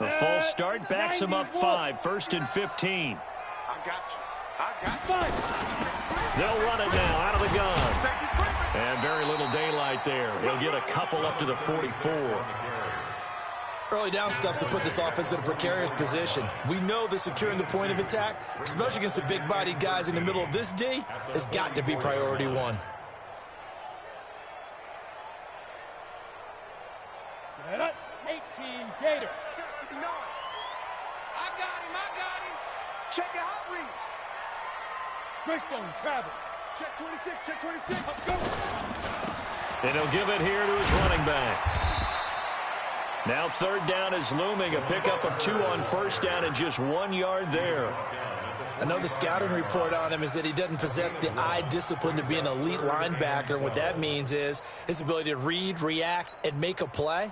A false start backs him up 5, 1st and 15. I got you. They'll run it now out of the gun. And very little daylight there. He'll get a couple up to the 44. Early down stuff to put this offense in a precarious position. We know that securing the point of attack, especially against the big-bodied guys in the middle of this D, has got to be priority one. Set up. 18 Gator. I got him. Check your hot read. Greystone travel. Check 26, check 26. Let's go. And he'll give it here to his running back. Now 3rd down is looming. A pickup of 2 on 1st down and just 1 yard there. I know the scouting report on him is that he doesn't possess the eye discipline to be an elite linebacker. And what that means is his ability to read, react, and make a play.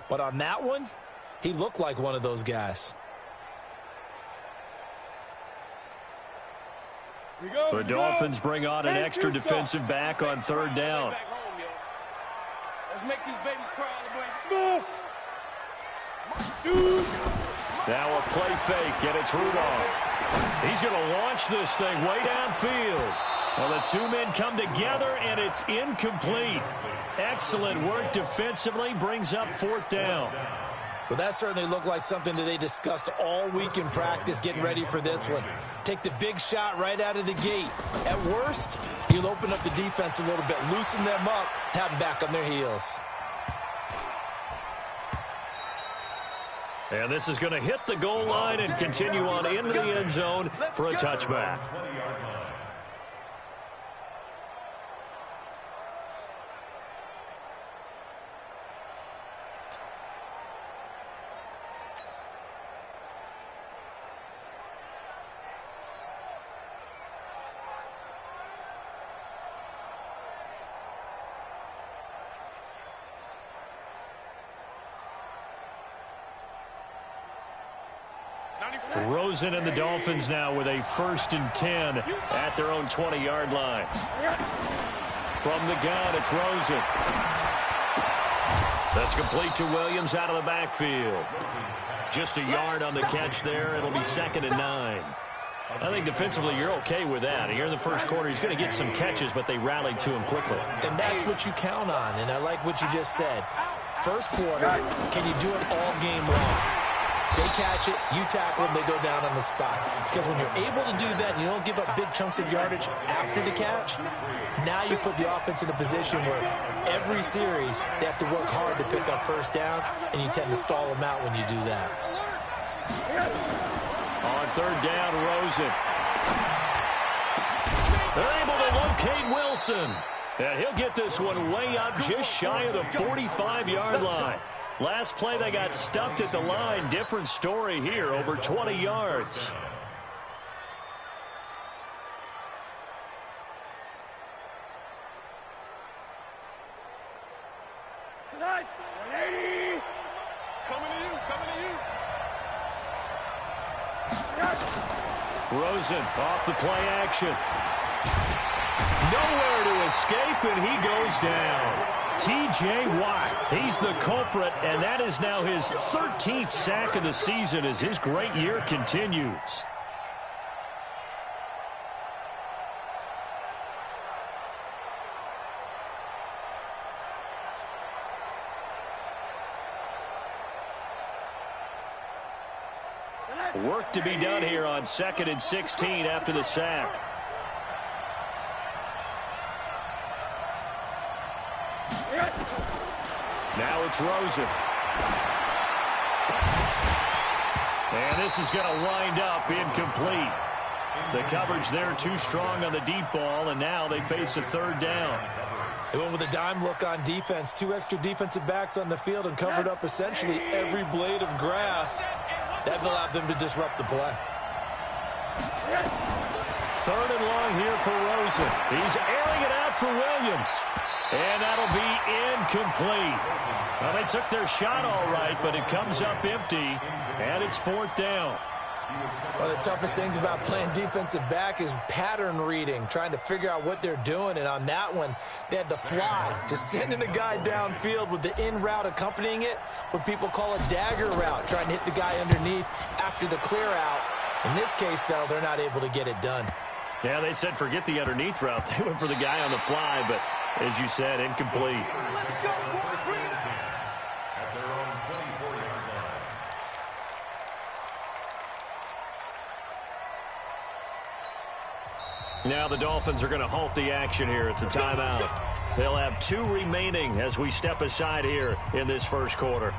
But on that one, he looked like one of those guys. The Dolphins bring on an extra defensive back on 3rd down. Let's make these babies cry, boys. Shoot. Now a play fake, and it's Rudolph. He's going to launch this thing way downfield. Well, the 2 men come together, and it's incomplete. Excellent work defensively, brings up 4th down. Well, that certainly looked like something that they discussed all week in practice getting ready for this one. Take the big shot right out of the gate. At worst, you'll open up the defense a little bit, loosen them up, have them back on their heels. And this is going to hit the goal line and continue on into the end zone for a touchback. Rosen and the Dolphins now with a 1st and 10 at their own 20-yard line. From the gun, it's Rosen. That's complete to Williams out of the backfield. Just a yard on the catch there. It'll be 2nd and 9. I think defensively you're okay with that. Here in the first quarter, he's going to get some catches, but they rallied to him quickly. And that's what you count on, and I like what you just said. First quarter, can you do it all game long? They catch it, you tackle them, they go down on the spot. Because when you're able to do that and you don't give up big chunks of yardage after the catch, now you put the offense in a position where every series they have to work hard to pick up 1st downs, and you tend to stall them out when you do that. On 3rd down, Rosen. They're able to locate Wilson. And he'll get this one way up just shy of the 45-yard line. Last play, they got stuffed at the line. Different story here, over 20 yards. Coming to you. Rosen off the play action. Nowhere to escape, and he goes down. T.J. Watt, he's the culprit, and that is now his 13th sack of the season as his great year continues. Work to be done here on 2nd and 16 after the sack. Now it's Rosen. And this is going to wind up incomplete. The coverage there too strong on the deep ball, and now they face a 3rd down. They went with a dime look on defense. 2 extra defensive backs on the field and covered up essentially every blade of grass. That allowed them to disrupt the play. 3rd and long here for Rosen. He's airing it out for Williams. And that'll be incomplete. Well, they took their shot all right, but it comes up empty, and it's 4th down. One of the toughest things about playing defensive back is pattern reading, trying to figure out what they're doing. And on that one, they had the fly, just sending a guy downfield with the in route accompanying it, what people call a dagger route, trying to hit the guy underneath after the clear out. In this case, though, they're not able to get it done. Yeah, they said forget the underneath route. They went for the guy on the fly, but as you said, incomplete. Let's go, boys. At their own 24-yard line. Now the Dolphins are going to halt the action here. It's a timeout. They'll have 2 remaining as we step aside here in this first quarter.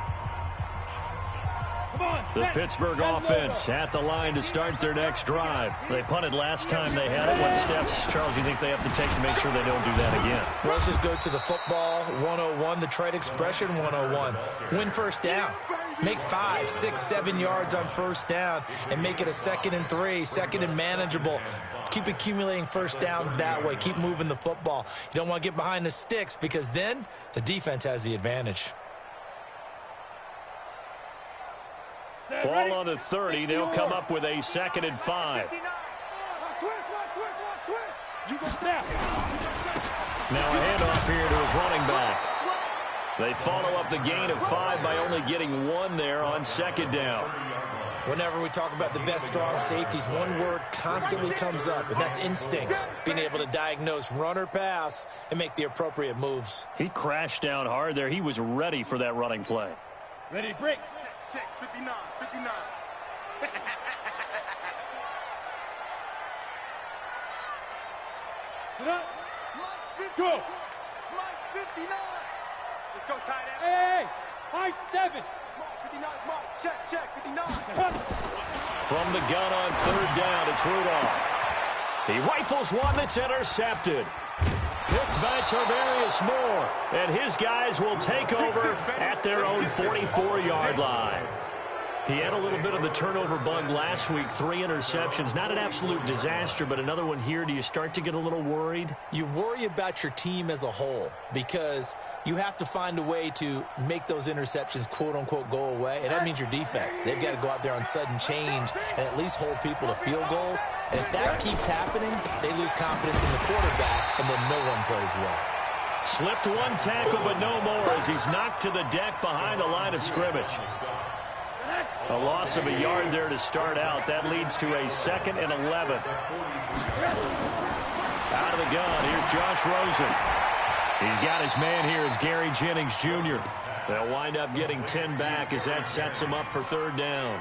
The Pittsburgh offense at the line to start their next drive. They punted last time they had it. What steps, Charles, do you think they have to take to make sure they don't do that again? Well, let's just go to the football 101, the trade expression 101. Win first down. Make 5, 6, 7 yards on first down and make it a 2nd and 3, 2nd and manageable. Keep accumulating first downs that way. Keep moving the football. You don't want to get behind the sticks because then the defense has the advantage. Ball on the 30. They'll come up with a 2nd and 5. Now a handoff here to his running back. They follow up the gain of 5 by only getting 1 there on 2nd down. Whenever we talk about the best strong safeties, one word constantly comes up, and that's instincts. Being able to diagnose run or pass and make the appropriate moves. He crashed down hard there. He was ready for that running play. Ready, break. Check, 59, 59. Sit up. Lights 50. Go. Lights 59. Let's go, tight end. Hey, high 7. Mark, 59, Mark. Check, 59. From the gun on 3rd down, it's Rudolph. He rifles one that's intercepted. Picked by Tarvarius Moore, and his guys will take over at their own 44-yard line. He had a little bit of the turnover bug last week, 3 interceptions. Not an absolute disaster, but another one here. Do you start to get a little worried? You worry about your team as a whole because you have to find a way to make those interceptions, quote-unquote, go away, and that means your defense. They've got to go out there on sudden change and at least hold people to field goals. And if that keeps happening, they lose confidence in the quarterback, and then no one plays well. Slipped 1 tackle, but no more as he's knocked to the deck behind the line of scrimmage. A loss of a yard there to start out. That leads to a 2nd and 11. Out of the gun, here's Josh Rosen. He's got his man here as Gary Jennings Jr. They'll wind up getting 10 back as that sets him up for 3rd down.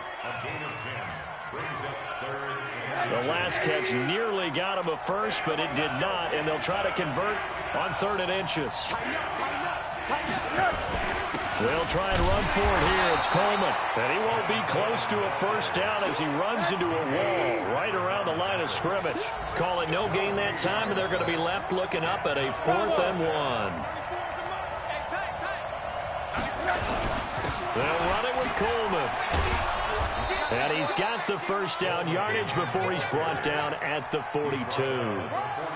The last catch nearly got him a first, but it did not, and they'll try to convert on 3rd and inches. They'll try and run for it here. It's Coleman. And he won't be close to a first down as he runs into a wall right around the line of scrimmage. Call it no gain that time, and they're going to be left looking up at a 4th and 1. They'll run it with Coleman. And he's got the first down yardage before he's brought down at the 42.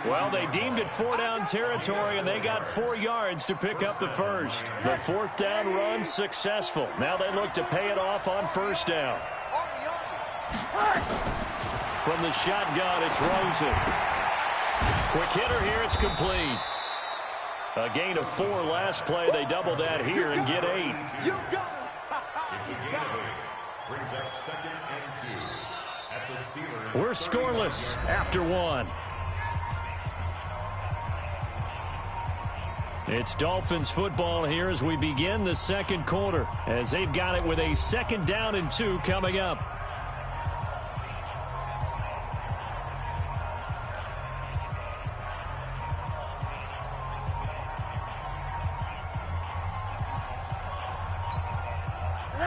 Well, they deemed it 4-down territory, and they got 4 yards to pick up the first. The 4th down run successful. Now they look to pay it off on 1st down. From the shotgun, it's Rosen. Quick hitter here, it's complete. A gain of 4 last play. They double that here and get 8. You got him. Brings up 2nd and 2 at the Steelers. We're scoreless after 1. It's Dolphins football here as we begin the 2nd quarter, as they've got it with a 2nd down and 2 coming up.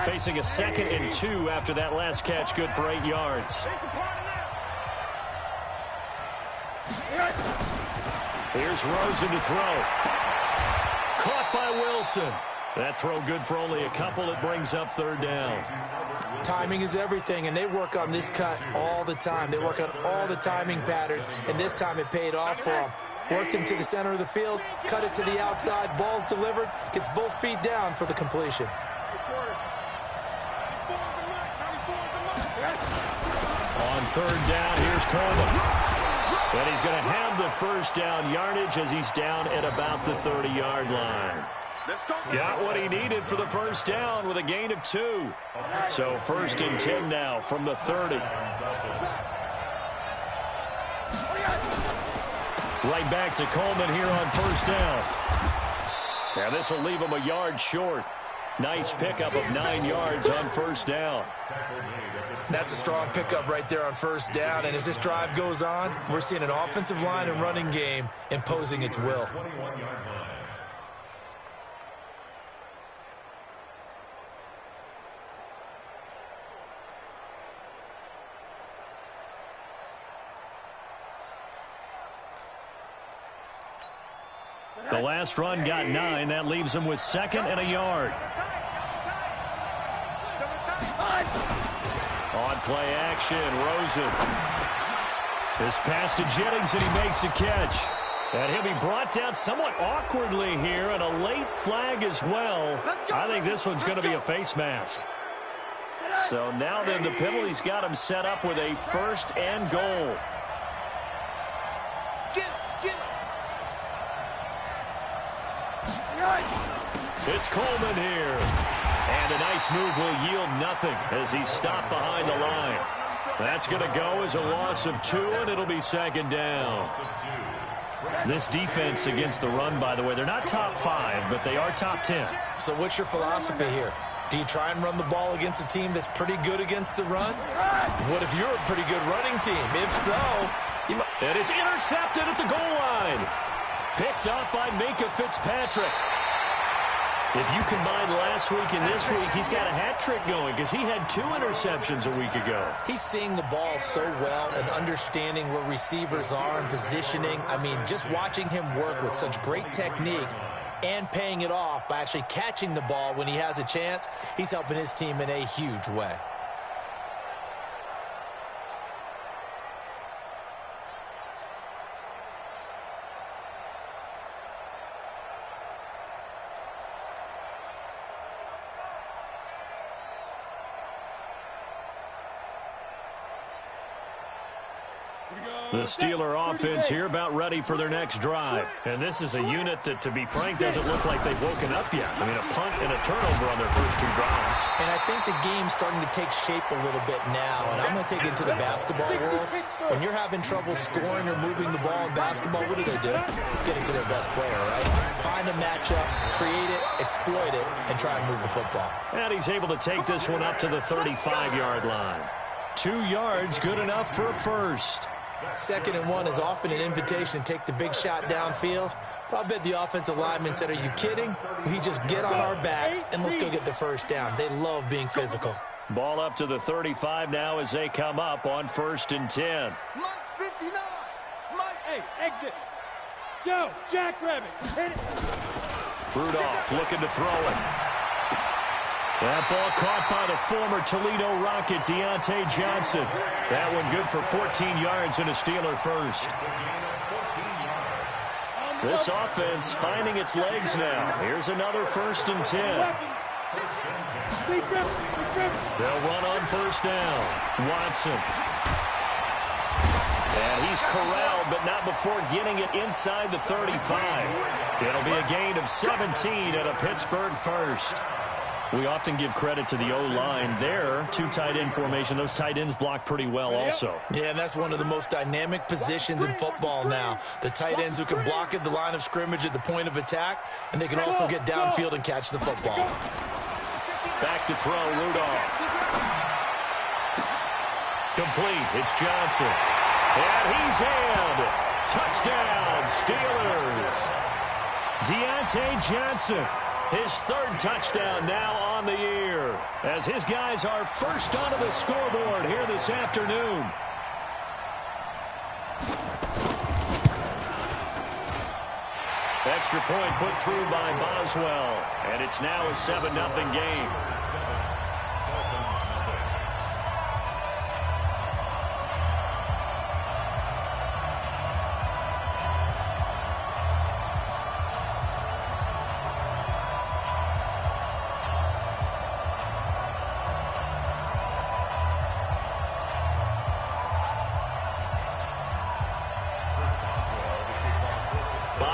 Facing a 2nd and 2 after that last catch, good for 8 yards. Here's Rosen to throw. Caught by Wilson. That throw good for only a couple. It brings up 3rd down. Timing is everything, and they work on this cut all the time. They work on all the timing patterns, and this time it paid off for them. Worked him to the center of the field, cut it to the outside, ball's delivered, gets both feet down for the completion. third down. Here's Coleman. And he's going to have the first down yardage as he's down at about the 30-yard line. Got what he needed for the first down with a gain of 2. So first and 10 now from the 30. Right back to Coleman here on first down. Now this will leave him a yard short. Nice pickup of 9 yards on first down. That's a strong pickup right there on first down. And as this drive goes on, we're seeing an offensive line and running game imposing its will. The last run got 9. That leaves him with second and a yard. On play action, Rosen. This pass to Jennings, and he makes a catch. And he'll be brought down somewhat awkwardly here, and a late flag as well. I think this one's going to be a face mask. So now then the penalty's got him set up with a first and goal. It's Coleman here. And a nice move will yield nothing as he's stopped behind the line. That's going to go as a loss of 2, and it'll be second down. This defense against the run, by the way, they're not top 5, but they are top 10. So what's your philosophy here? Do you try and run the ball against a team that's pretty good against the run? What if you're a pretty good running team? If so, you might... And it's intercepted at the goal line. Picked up by Minkah Fitzpatrick. If you combine last week and this week, he's got a hat trick going because he had 2 interceptions a week ago. He's seeing the ball so well and understanding where receivers are and positioning. I mean, just watching him work with such great technique and paying it off by actually catching the ball when he has a chance, he's helping his team in a huge way. The Steeler offense here about ready for their next drive. And this is a unit that, to be frank, doesn't look like they've woken up yet. I mean, a punt and a turnover on their first 2 drives. And I think the game's starting to take shape a little bit now. And I'm going to take it to the basketball world. When you're having trouble scoring or moving the ball in basketball, what do? Get it to their best player, right? Find a matchup, create it, exploit it, and try and move the football. And he's able to take this one up to the 35-yard line. 2 yards, good enough for a first. Second and 1 is often an invitation to take the big shot downfield. But I bet the offensive lineman said, are you kidding? We just get on our backs and let's go get the first down. They love being physical. Ball up to the 35 now as they come up on first and 10. Mike's 59. Mike, hey, exit. Yo, Jackrabbit. Hit it. Rudolph looking to throw it. That ball caught by the former Toledo Rocket, Deontay Johnson. That one good for 14 yards and a Steeler first. This offense finding its legs now. Here's another first and 10. They'll run on first down. Watson. And he's corralled, but not before getting it inside the 35. It'll be a gain of 17 and a Pittsburgh first. We often give credit to the O-line there. 2 tight end formation. Those tight ends block pretty well also. Yeah, and that's one of the most dynamic positions in football now. The tight ends who can block at the line of scrimmage at the point of attack, and they can also get downfield and catch the football. Back to throw, Rudolph. Complete. It's Johnson. And he's in. Touchdown, Steelers. Deontay Johnson. His 3rd touchdown now on the year as his guys are first onto the scoreboard here this afternoon. Extra point put through by Boswell, and it's now a 7-0 game.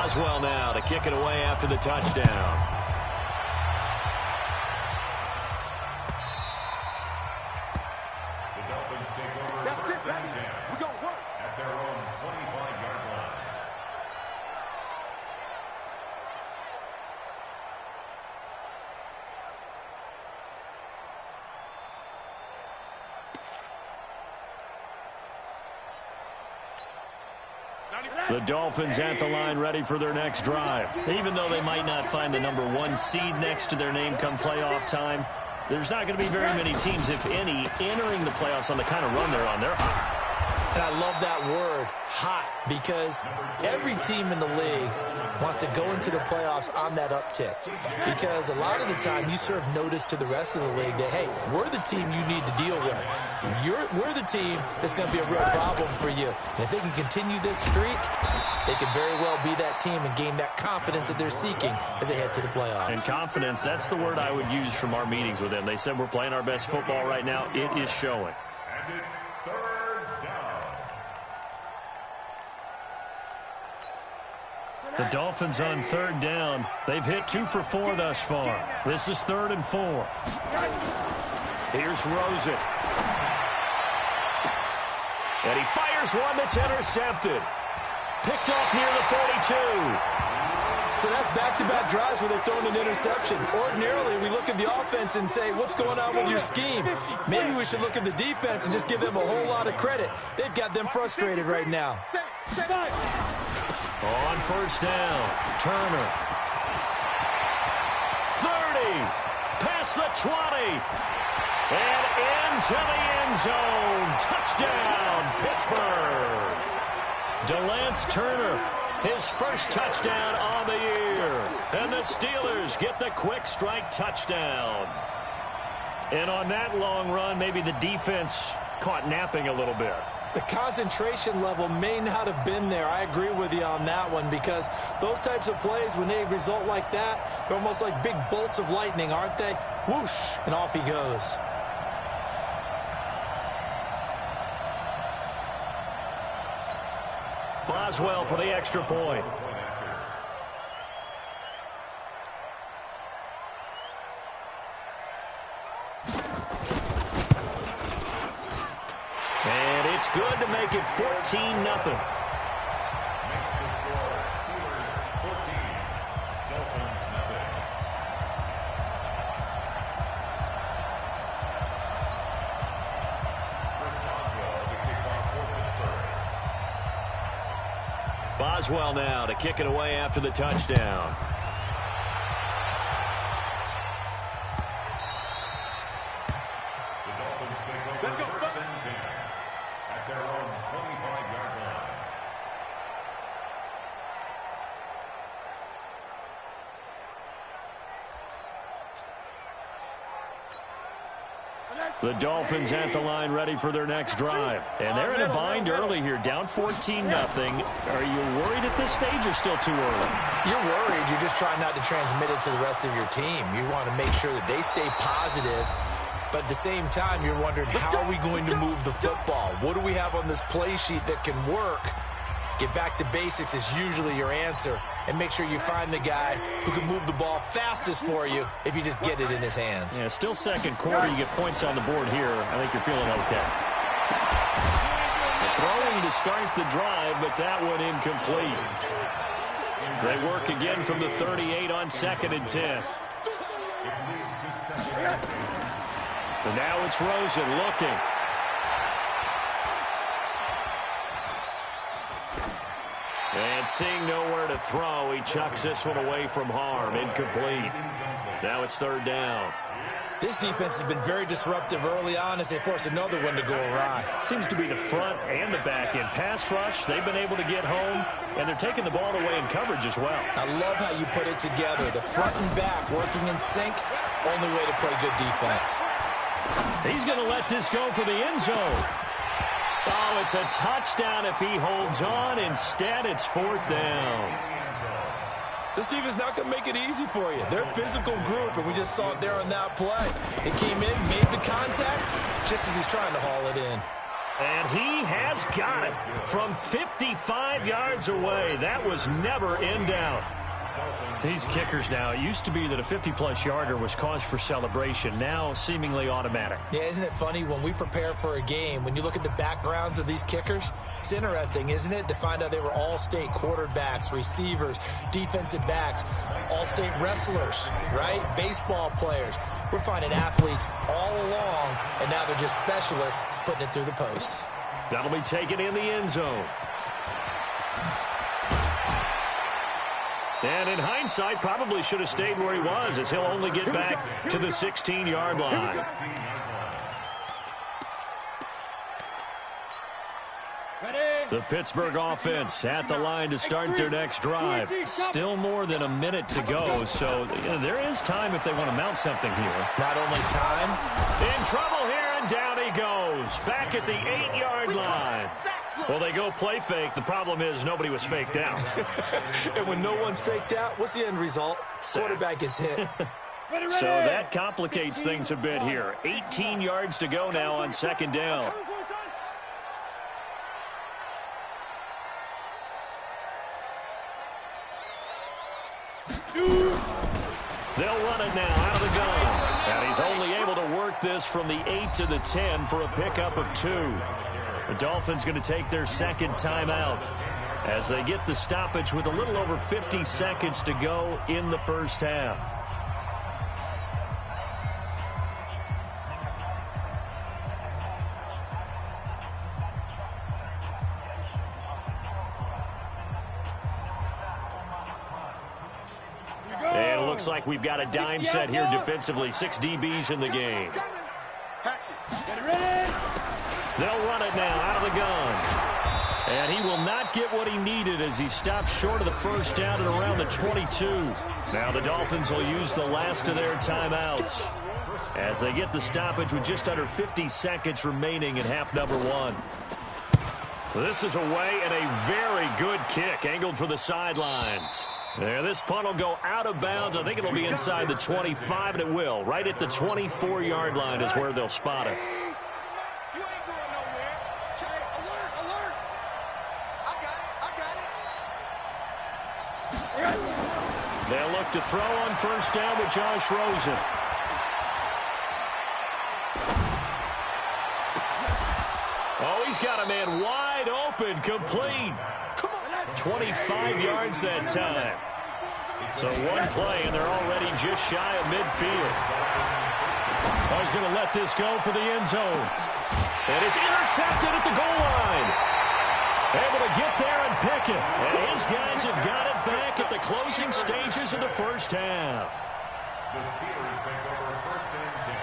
Boswell now to kick it away after the touchdown. The Dolphins at the line ready for their next drive. Even though they might not find the #1 seed next to their name come playoff time, there's not going to be very many teams, if any, entering the playoffs on the kind of run they're on. They're hot. And I love that word, hot, because every team in the league wants to go into the playoffs on that uptick. Because a lot of the time you serve notice to the rest of the league that, hey, we're the team you need to deal with. We're the team that's going to be a real problem for you. And if they can continue this streak, they could very well be that team and gain that confidence that they're seeking as they head to the playoffs. And confidence, that's the word I would use from our meetings with them. They said we're playing our best football right now. It is showing. And it's third down. The Dolphins on third down. They've hit 2 for 4 thus far. This is 3rd and 4. Here's Rosen. And he fires one that's intercepted. Picked off near the 42. So that's back-to-back drives where they've thrown an interception. Ordinarily, we look at the offense and say, what's going on with your scheme? Maybe we should look at the defense and just give them a whole lot of credit. They've got them frustrated right now. On first down, Turner. 30. Past the 20. And into the end zone. Touchdown, Pittsburgh. DeLance Turner, his first touchdown on the year. And the Steelers get the quick strike touchdown. And on that long run, maybe the defense caught napping a little bit. The concentration level may not have been there. I agree with you on that one, because those types of plays, when they result like that, they're almost like big bolts of lightning, aren't they? Whoosh, and off he goes. Boswell for the extra point. And it's good to make it 14-0. Boswell now to kick it away after the touchdown. The Dolphins take over first and 10 at their own 25-yard line. The Dolphins at the line ready for their next drive. And they're in a bind early here, down 14-0. Are you worried at this stage or still too early? You're worried. You're just trying not to transmit it to the rest of your team. You want to make sure that they stay positive. But at the same time, you're wondering, how are we going to move the football? What do we have on this play sheet that can work? Get back to basics is usually your answer. And make sure you find the guy who can move the ball fastest for you if you just get it in his hands. Yeah, still second quarter. You get points on the board here. I think you're feeling okay. The throwing to start the drive, but that one incomplete. They work again from the 38 on 2nd and 10. And now it's Rosen looking. And seeing nowhere to throw, he chucks this one away from harm. Incomplete. Now it's 3rd down. This defense has been very disruptive early on as they force another one to go awry. Seems to be the front and the back end. Pass rush, they've been able to get home, and they're taking the ball away in coverage as well. I love how you put it together. The front and back working in sync, only way to play good defense. He's going to let this go for the end zone. Oh, it's a touchdown if he holds on. Instead, it's 4th down. This team is not going to make it easy for you. They're a physical group, and we just saw it there on that play. It came in, made the contact, just as he's trying to haul it in. And he has got it from 55 yards away. That was never in doubt. These kickers now, it used to be that a 50-plus yarder was cause for celebration. Now, seemingly automatic. Yeah, isn't it funny when we prepare for a game, when you look at the backgrounds of these kickers, it's interesting, isn't it, to find out they were all-state quarterbacks, receivers, defensive backs, all-state wrestlers, right? Baseball players. We're finding athletes all along, and now they're just specialists putting it through the posts. That'll be taken in the end zone. And in hindsight, probably should have stayed where he was, as he'll only get back to the 16-yard line. The Pittsburgh offense at the line to start their next drive. Still more than a minute to go, so there is time if they want to mount something here. Not only time. In trouble here, and down he goes. Back at the 8-yard line. Well, they go play fake. The problem is nobody was faked out. And when no one's faked out, what's the end result? Quarterback gets hit. So that complicates things a bit here. 18 yards to go now on second down. They'll run it now out of the gun. And he's only able to work this from the 8 to the 10 for a pickup of 2. The Dolphins going to take their second timeout as they get the stoppage with a little over 50 seconds to go in the first half. And it looks like we've got a dime set here defensively. 6 DBs in the game. They'll run it now out of the gun. And he will not get what he needed as he stopped short of the first down at around the 22. Now the Dolphins will use the last of their timeouts as they get the stoppage with just under 50 seconds remaining in half number 1. This is away and a very good kick angled for the sidelines. There, this punt will go out of bounds. I think it'll be inside the 25, and it will. Right at the 24-yard line is where they'll spot it. They'll look to throw on first down with Josh Rosen. Oh, he's got a man wide open, complete. 25 yards that time. So one play, and they're already just shy of midfield. Oh, he's going to let this go for the end zone. And it's intercepted at the goal line. Able to get there and pick it. And his guys have got it back at the closing stages of the first half. The Steelers take over first and 10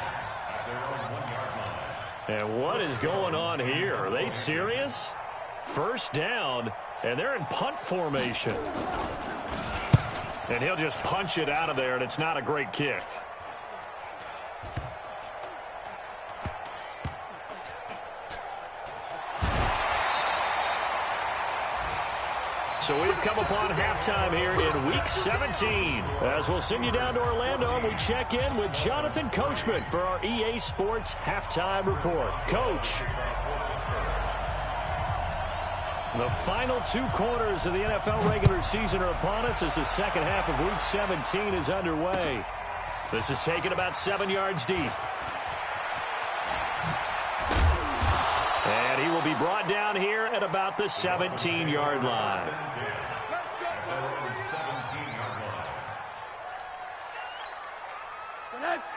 at their own 1-yard line. And what is going on here? Are they serious? First down, and they're in punt formation. And he'll just punch it out of there, and it's not a great kick. So we've come upon halftime here in Week 17. As we'll send you down to Orlando, and we check in with Jonathan Coachman for our EA Sports Halftime Report. Coach. The final 2 quarters of the NFL regular season are upon us as the second half of Week 17 is underway. This is taken about 7 yards deep. And he will be brought down here at about the 17-yard line.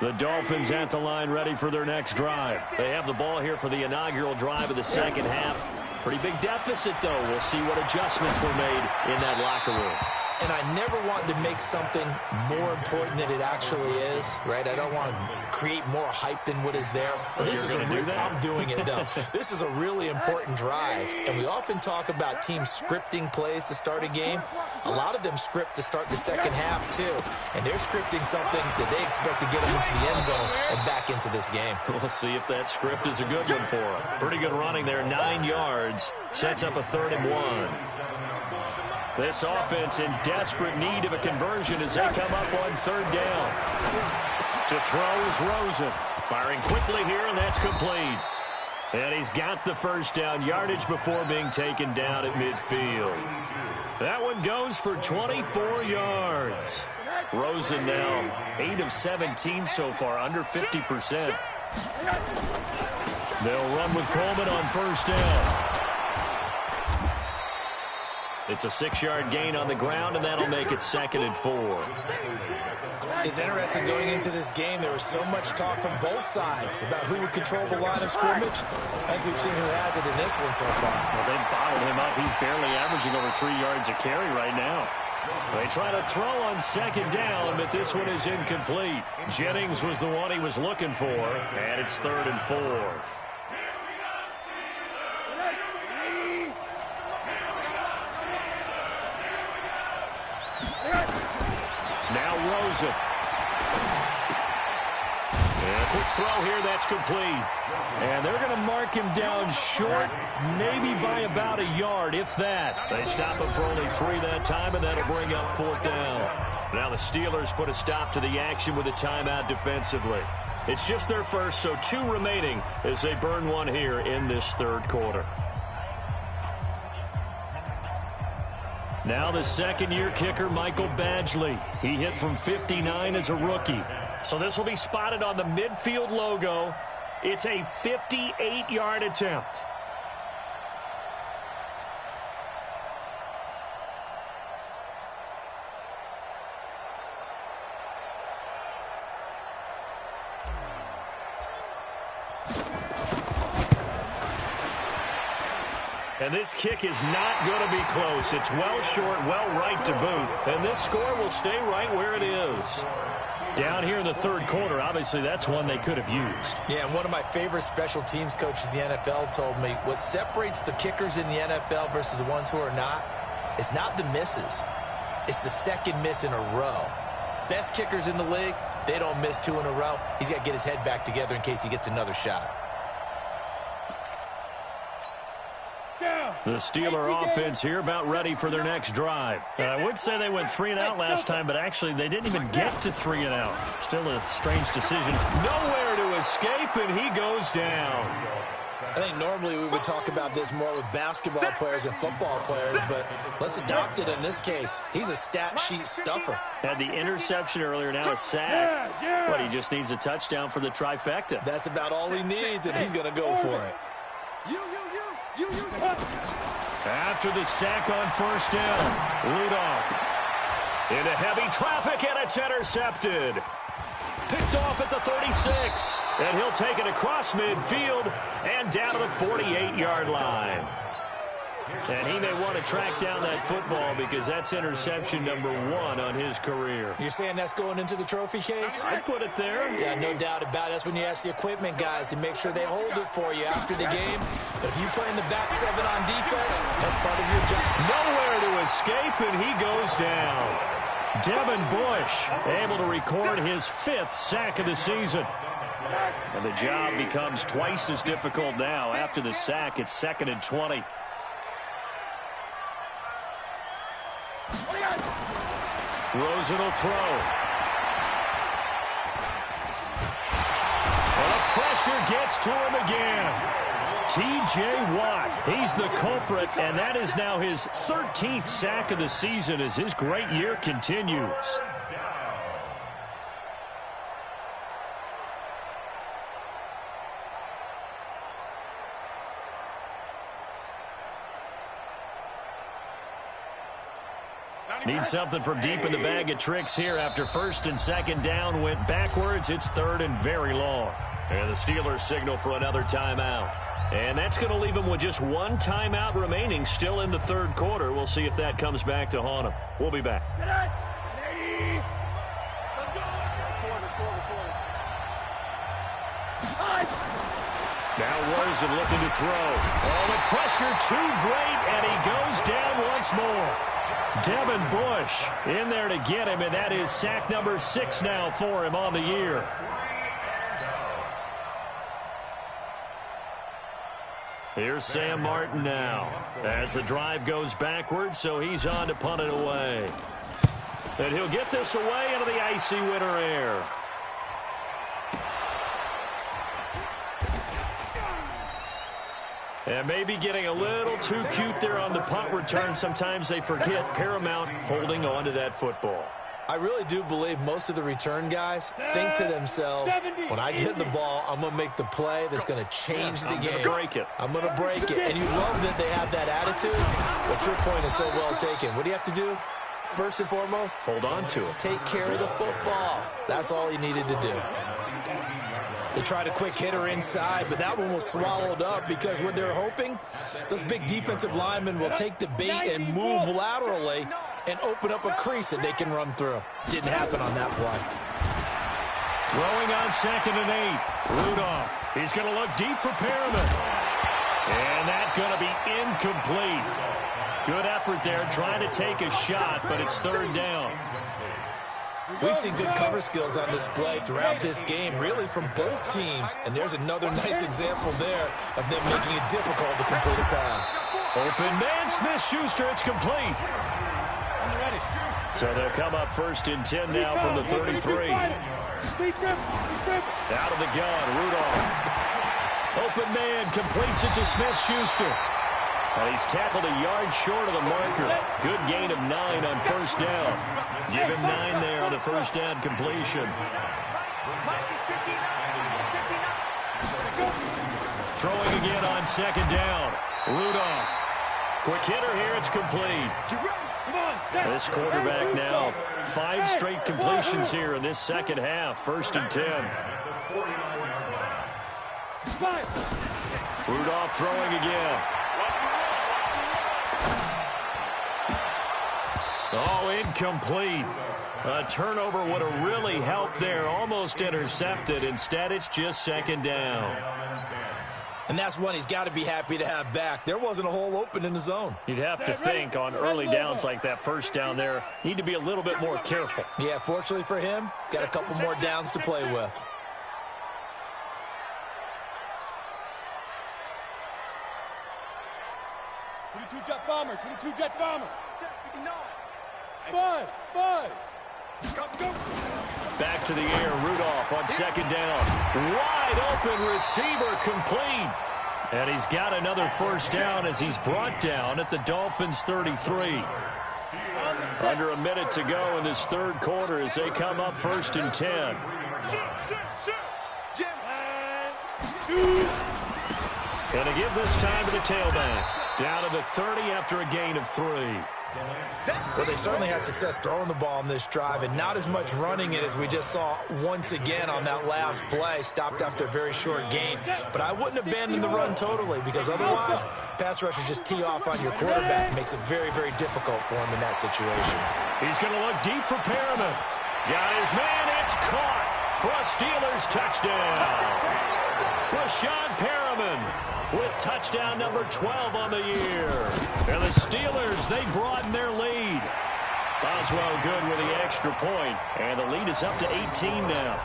The Dolphins at the line ready for their next drive. They have the ball here for the inaugural drive of the second half. Pretty big deficit, though. We'll see what adjustments were made in that locker room. And I never want to make something more important than it actually is, right? I don't want to create more hype than what is there. But this is I'm doing it, though. This is a really important drive. And we often talk about teams scripting plays to start a game. A lot of them script to start the second half, too. And they're scripting something that they expect to get them into the end zone and back into this game. We'll see if that script is a good one for them. Pretty good running there, 9 yards. Sets up a 3rd and 1. This offense in desperate need of a conversion as they come up on 3rd down. To throw is Rosen. Firing quickly here, and that's complete. And he's got the first down, yardage before being taken down at midfield. That one goes for 24 yards. Rosen now 8 of 17 so far, under 50%. They'll run with Coleman on first down. It's a 6-yard gain on the ground, and that'll make it 2nd and 4. It's interesting going into this game. There was so much talk from both sides about who would control the line of scrimmage. I think we've seen who has it in this one so far. Well, they bottled him up. He's barely averaging over 3 yards a carry right now. They try to throw on 2nd down, but this one is incomplete. Jennings was the one he was looking for, and it's 3rd and 4. Now Rosen. And a quick throw here, that's complete. And they're going to mark him down short, maybe by about a yard, if that. They stop him for only 3 that time, and that'll bring up 4th down. Now the Steelers put a stop to the action with a timeout defensively. It's just their first, so 2 remaining as they burn one here in this 3rd quarter. Now the second-year kicker, Michael Badgley. He hit from 59 as a rookie. So this will be spotted on the midfield logo. It's a 58-yard attempt. And this kick is not going to be close. It's well short, well right to boot. And this score will stay right where it is. Down here in the 3rd quarter, obviously that's one they could have used. Yeah, and one of my favorite special teams coaches in the NFL told me what separates the kickers in the NFL versus the ones who are not, it's not the misses. It's the 2nd miss in a row. Best kickers in the league, they don't miss 2 in a row. He's got to get his head back together in case he gets another shot. The Steeler offense here about ready for their next drive. I would say they went 3 and out last time, but actually they didn't even get to 3 and out. Still a strange decision. Nowhere to escape, and he goes down. I think normally we would talk about this more with basketball players and football players, but let's adopt it in this case. He's a stat sheet stuffer. Had the interception earlier, now a sack. But he just needs a touchdown for the trifecta. That's about all he needs, and he's going to go for it. After the sack on first down, Rudolph into heavy traffic, and it's intercepted. Picked off at the 36, and he'll take it across midfield and down to the 48-yard line. And he may want to track down that football because that's interception number 1 on his career. You're saying that's going into the trophy case? I'd put it there. Yeah, no doubt about it. That's when you ask the equipment guys to make sure they hold it for you after the game. But if you play in the back 7 on defense, that's part of your job. Nowhere to escape, and he goes down. Devin Bush able to record his 5th sack of the season. And the job becomes twice as difficult now. After the sack, it's 2nd and 20. Rosen will throw. Well, the pressure gets to him again. T.J. Watt, he's the culprit, and that is now his 13th sack of the season as his great year continues. Need something from deep in the bag of tricks here after 1st and 2nd down went backwards. It's 3rd and very long. And the Steelers signal for another timeout. And that's going to leave them with just 1 timeout remaining still in the 3rd quarter. We'll see if that comes back to haunt them. We'll be back. Now Rosen looking to throw. Oh, the pressure too great, and he goes down once more. Devin Bush in there to get him, and that is sack number 6 now for him on the year. Here's Sam Martin now as the drive goes backwards, so he's on to punt it away. And he'll get this away into the icy winter air. And maybe getting a little too cute there on the punt return. Sometimes they forget paramount holding on to that football. I really do believe most of the return guys think to themselves, when I get the ball, I'm going to make the play that's going to change the game. Break it. I'm going to break it. And you love that they have that attitude, but your point is so well taken. What do you have to do? First and foremost, hold on to it. Take care of the football. That's all he needed to do. They tried a quick hitter inside, but that one was swallowed up because what they're hoping, those big defensive linemen will take the bait and move laterally and open up a crease that they can run through. Didn't happen on that play. Throwing on 2nd and 8. Rudolph. He's going to look deep for Perriman. And that's going to be incomplete. Good effort there trying to take a shot, but it's 3rd down. We've seen good cover skills on display throughout this game, really from both teams. And there's another nice example there of them making it difficult to complete a pass. Open man, Smith-Schuster, it's complete. So they'll come up 1st and 10 now from the 33. Out of the gun, Rudolph. Open man, completes it to Smith-Schuster. And he's tackled a yard short of the marker. Good gain of 9 on 1st down. Give him 9 there on the 1st down completion. Throwing again on 2nd down. Rudolph. Quick hitter here, it's complete. This quarterback now, 5 straight completions here in this second half. 1st and 10. Rudolph throwing again. Oh, incomplete. A turnover would have really helped there. Almost intercepted. Instead, it's just 2nd down. And that's one he's got to be happy to have back. There wasn't a hole open in the zone. You'd have to think on early downs like that 1st down there, need to be a little bit more careful. Yeah, fortunately for him, got a couple more downs to play with. Jet bomber, 22 jet bomber. Buzz. Back to the air, Rudolph on 2nd down. Wide open receiver, complete. And he's got another 1st down as he's brought down at the Dolphins' 33. Under a minute to go in this 3rd quarter as they come up 1st and 10. And to give this time to the tailback. Down to the 30 after a gain of 3. Well, they certainly had success throwing the ball on this drive and not as much running it as we just saw once again on that last play. Stopped after a very short gain. But I wouldn't abandon the run totally because otherwise, pass rushers just tee off on your quarterback. Makes it very, very difficult for him in that situation. He's going to look deep for Perriman. Got his man. It's caught for a Steelers touchdown. Breshad Perriman with touchdown number 12 on the year. And the Steelers, they broaden their lead. Boswell good with the extra point, and the lead is up to 18 now.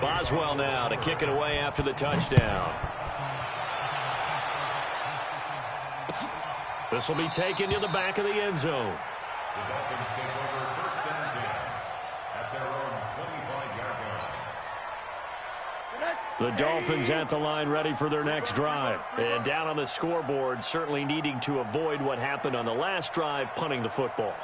Boswell now to kick it away after the touchdown. This will be taken to the back of the end zone. The Dolphins take over 1st and 10 at their own 25-yard line. The Dolphins at the line ready for their next drive. And down on the scoreboard, certainly needing to avoid what happened on the last drive, punting the football.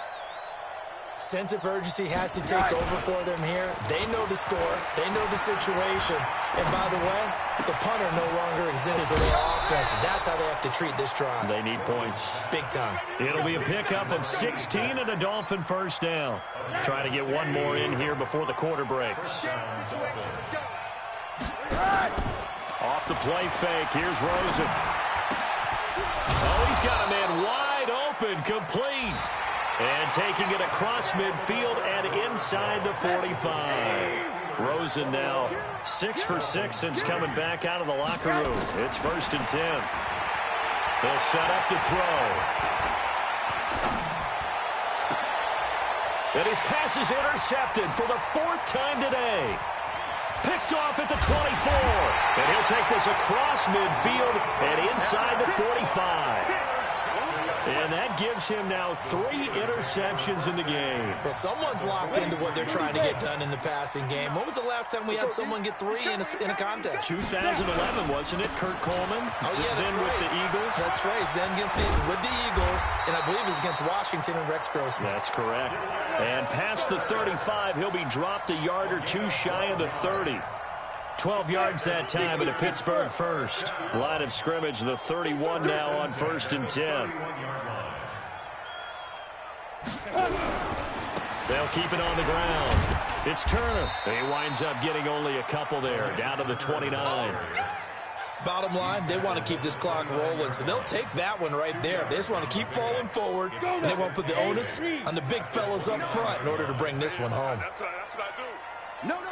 Sense of urgency has to take over for them here. They know the score. They know the situation. And by the way, the punter no longer exists for their offense. That's how they have to treat this drive. They need points. Big time. It'll be a pickup of 16 and a Dolphin 1st down. Trying to get one more in here before the quarter breaks. Off the play fake. Here's Rosen. Oh, he's got a man wide open, complete. And taking it across midfield and inside the 45. Rosen now 6 for 6 since coming back out of the locker room. It's 1st and 10. They'll set up to throw. And his pass is intercepted for the 4th time today. Picked off at the 24. And he'll take this across midfield and inside the 45. And that gives him now 3 interceptions in the game. Well, someone's locked into what they're trying to get done in the passing game. When was the last time we had someone get 3 in a contest? 2011, wasn't it, Kurt Coleman? Oh, yeah, that's then right. with the Eagles? That's right. He's then with the Eagles, and I believe it's against Washington and Rex Grossman. That's correct. And past the 35, he'll be dropped a yard or 2 shy of the 30. 12 yards that time at a Pittsburgh first. Line of scrimmage, the 31 now on 1st and 10. They'll keep it on the ground. It's Turner. He winds up getting only a couple there, down to the 29. Bottom line, they want to keep this clock rolling, so they'll take that one right there. They just want to keep falling forward, and they want to put the onus on the big fellas up front in order to bring this one home. That's what I do. No. Off.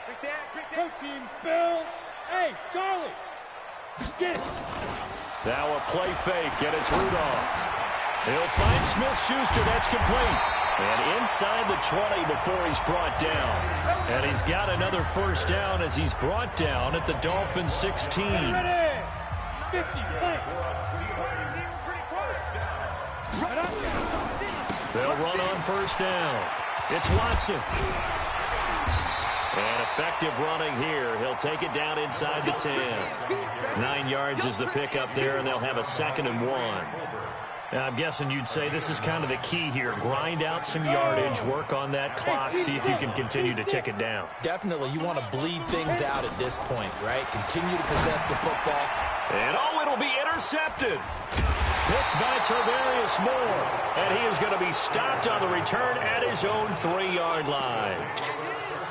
Big dad. Team spill. Hey, Charlie. Get it. Now a play fake, and it's Rudolph. He'll find Smith-Schuster. That's complete. And inside the 20 before he's brought down. And he's got another first down as he's brought down at the Dolphins 16. Ready. 50. They'll run on first down. It's Watson. And effective running here. He'll take it down inside the 10. 9 yards is the pickup there, and they'll have a 2nd and 1. Now, I'm guessing you'd say this is kind of the key here. Grind out some yardage, work on that clock, see if you can continue to tick it down. Definitely, you want to bleed things out at this point, right? Continue to possess the football. And, it'll be intercepted. Picked by Tarvarius Moore. And he is going to be stopped on the return at his own 3-yard line.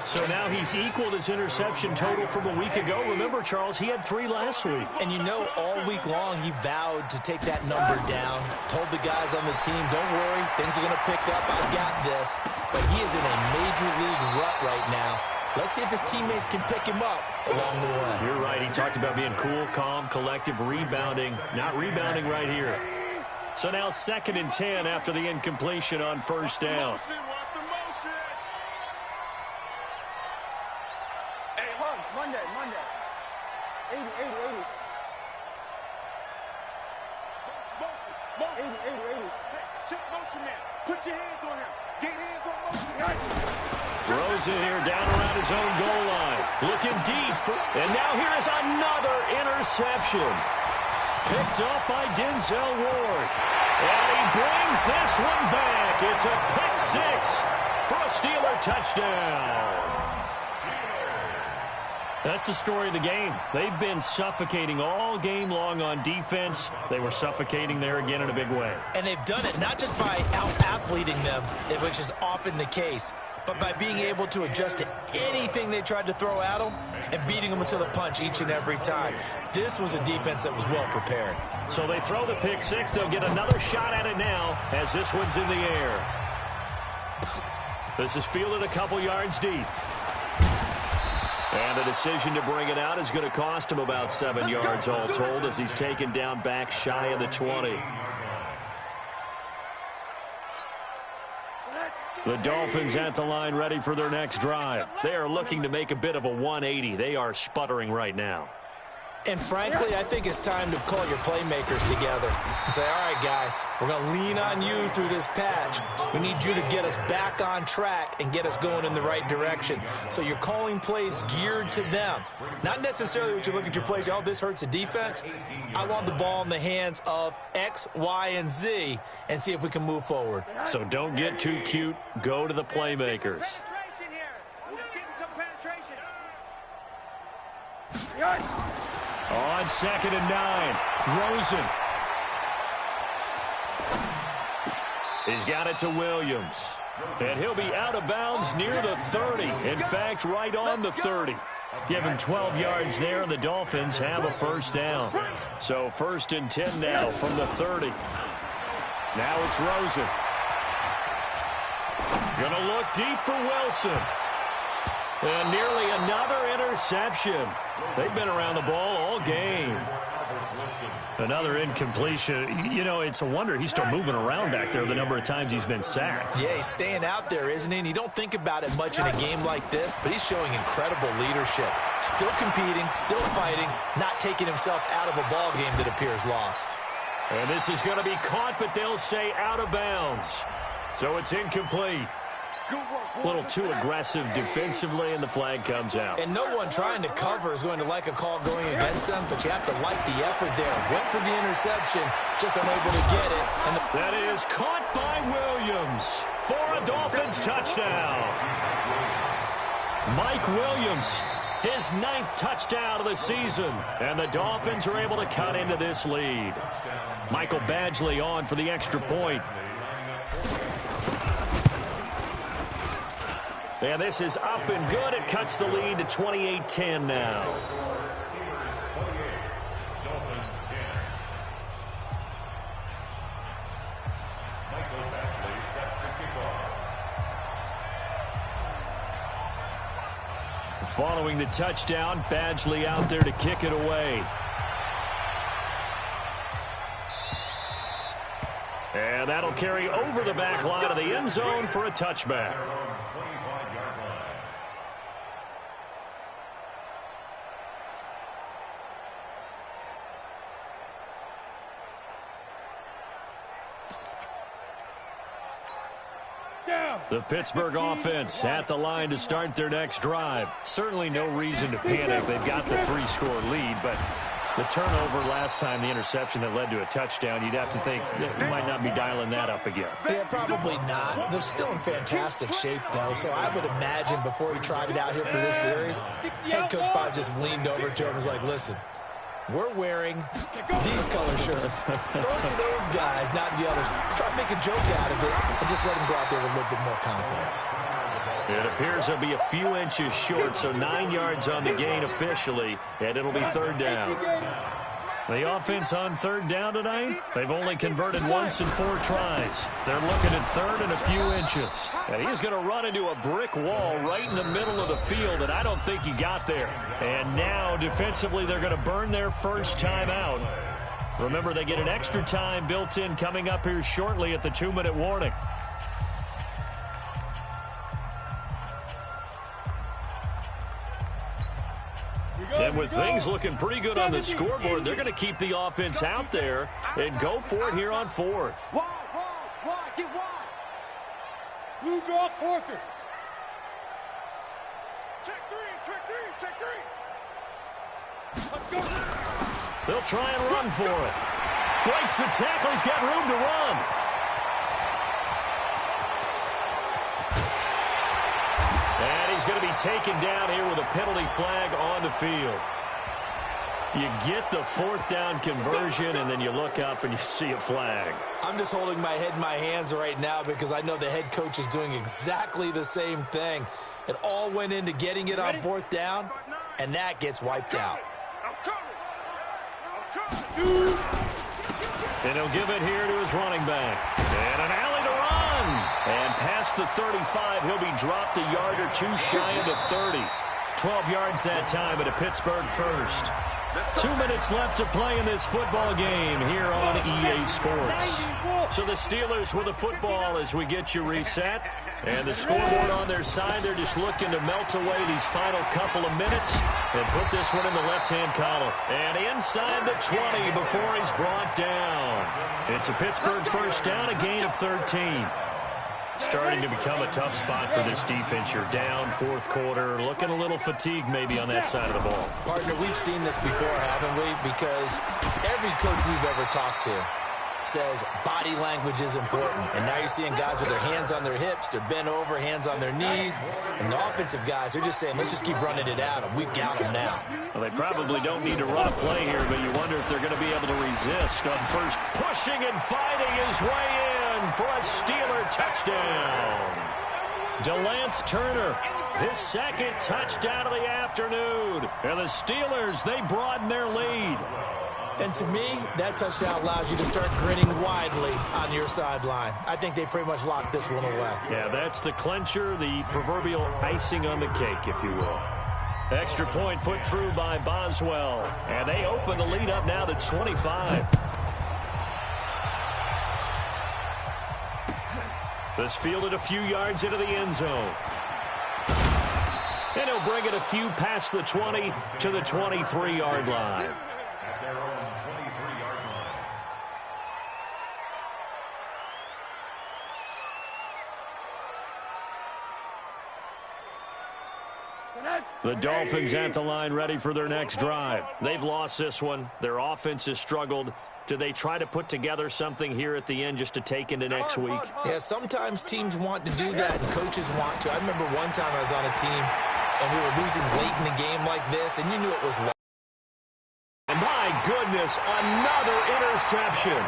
So now he's equaled his interception total from a week ago. Remember, Charles, he had 3 last week. And you know, all week long he vowed to take that number down. Told the guys on the team, don't worry, things are going to pick up. I've got this. But he is in a major league rut right now. Let's see if his teammates can pick him up along the way. You're right. He talked about being cool, calm, collective, rebounding. Not rebounding right here. So now 2nd and 10 after the incompletion on first down. Monday. 80. 80. Check motion man. Put your hands on him. Get hands on motion. Rosen here down around his own goal line. Looking deep. And now here is another interception. Picked up by Denzel Ward. And he brings this one back. It's a pick 6 for a Steeler touchdown. That's the story of the game. They've been suffocating all game long on defense. They were suffocating there again in a big way. And they've done it not just by out-athleting them, which is often the case, but by being able to adjust to anything they tried to throw at them and beating them to the punch each and every time. This was a defense that was well prepared. So they throw the pick 6. They'll get another shot at it now as this one's in the air. This is fielded a couple yards deep. And the decision to bring it out is going to cost him about 7 yards all told as he's taken down back shy of the 20. The Dolphins at the line ready for their next drive. They are looking to make a bit of a 180. They are sputtering right now. And frankly, I think it's time to call your playmakers together and say, all right, guys, we're going to lean on you through this patch. We need you to get us back on track and get us going in the right direction. So you're calling plays geared to them. Not necessarily what you look at your plays, oh, this hurts the defense. I want the ball in the hands of X, Y, and Z and see if we can move forward. So don't get too cute. Go to the playmakers. Penetration here. Let's get some penetration. On 2nd and 9, Rosen. He's got it to Williams. And he'll be out of bounds near the 30. In fact, right on the 30. Give him 12 yards there, and the Dolphins have a first down. So 1st and 10 now from the 30. Now it's Rosen. Gonna look deep for Wilson. And nearly another interception. They've been around the ball all game. Another incompletion. You know, it's a wonder he's still moving around back there the number of times he's been sacked. Yeah, he's staying out there, isn't he? And you don't think about it much in a game like this, but he's showing incredible leadership. Still competing, still fighting, not taking himself out of a ball game that appears lost. And this is going to be caught, but they'll say out of bounds. So it's incomplete. A little too aggressive defensively, and the flag comes out. And no one trying to cover is going to like a call going against them, but you have to like the effort there. Went for the interception, just unable to get it. And that is caught by Williams for a Dolphins touchdown. Mike Williams, his 9th touchdown of the season, and the Dolphins are able to cut into this lead. Michael Badgley on for the extra point. And this is up and good. It cuts the lead to 28-10 now. Following the touchdown, Badgley out there to kick it away. And that'll carry over the back line of the end zone for a touchback. The Pittsburgh offense at the line to start their next drive. Certainly no reason to panic. They've got the 3-score lead, but the turnover last time, the interception that led to a touchdown, you'd have to think that you might not be dialing that up again. Yeah, probably not. They're still in fantastic shape, though, so I would imagine before he tried it out here for this series, head coach probably just leaned over to him and was like, listen, we're wearing these color shirts. Throw it to those guys, not the others. Try to make a joke out of it and just let them go out there with a little bit more confidence. It appears they'll be a few inches short, so 9 yards on the gain officially, and it'll be 3rd down. The offense on 3rd down tonight, they've only converted once in 4 tries. They're looking at 3rd and a few inches. And he's going to run into a brick wall right in the middle of the field, and I don't think he got there. And now, defensively, they're going to burn their first time out. Remember, they get an extra time built in coming up here shortly at the 2-minute warning. And with things looking pretty good on the scoreboard, they're going to keep the offense out there and go for it here on 4th. Wide, get wide. Blue draw Corkers. Check three. Let's go. They'll try and run for it. Breaks the tackle. He's got room to run. And he's going to be taken down here with a penalty flag on the field. You get the 4th down conversion, and then you look up and you see a flag. I'm just holding my head in my hands right now because I know the head coach is doing exactly the same thing. It all went into getting it on 4th down, and that gets wiped out. And he'll give it here to his running back. And an alley to run. And past the 35, he'll be dropped a yard or 2 shy of the 30. 12 yards that time at a Pittsburgh first. 2 minutes left to play in this football game here on EA Sports. So the Steelers with the football as we get you reset. And the scoreboard on their side, they're just looking to melt away these final couple of minutes and put this one in the left-hand column. And inside the 20 before he's brought down. It's a Pittsburgh first down, a gain of 13. Starting to become a tough spot for this defense. You're down 4th quarter, looking a little fatigued maybe on that side of the ball. Partner, we've seen this before, haven't we? Because every coach we've ever talked to says body language is important. And now you're seeing guys with their hands on their hips, they're bent over, hands on their knees. And the offensive guys, they're just saying, let's just keep running it at them. We've got them now. Well, they probably don't need to run a play here, but you wonder if they're going to be able to resist on first. Pushing and fighting his way in for a Steeler touchdown. DeLance Turner, his 2nd touchdown of the afternoon. And the Steelers, they broaden their lead. And to me, that touchdown allows you to start grinning widely on your sideline. I think they pretty much locked this one away. Yeah, that's the clincher, the proverbial icing on the cake, if you will. Extra point put through by Boswell. And they open the lead up now to 25. This fielded a few yards into the end zone. And he'll bring it a few past the 20 to the 23-yard line. At their own 23-yard line. The Dolphins at the line ready for their next drive. They've lost this one. Their offense has struggled. Do they try to put together something here at the end just to take into next week? Yeah, sometimes teams want to do that and coaches want to. I remember one time I was on a team and we were losing late in the game like this, and you knew it was lost. And my goodness, another interception.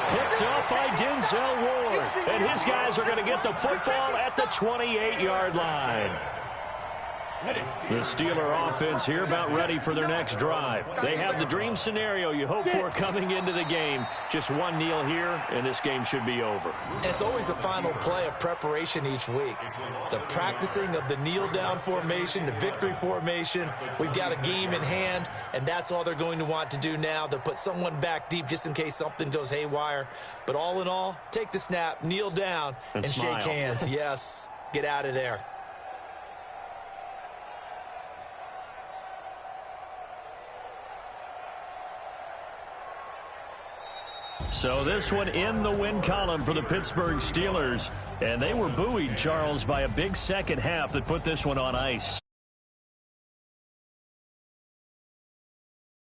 Picked up by Denzel Ward. And his guys are going to get the football at the 28-yard line. The Steeler offense here about ready for their next drive. They have the dream scenario you hope for coming into the game. Just one kneel here, and this game should be over. And it's always the final play of preparation each week. The practicing of the kneel-down formation, the victory formation. We've got a game in hand, and that's all they're going to want to do now. They'll put someone back deep just in case something goes haywire. But all in all, take the snap, kneel down, and shake hands. Yes, get out of there. So this one in the win column for the Pittsburgh Steelers. And they were buoyed, Charles, by a big second half that put this one on ice.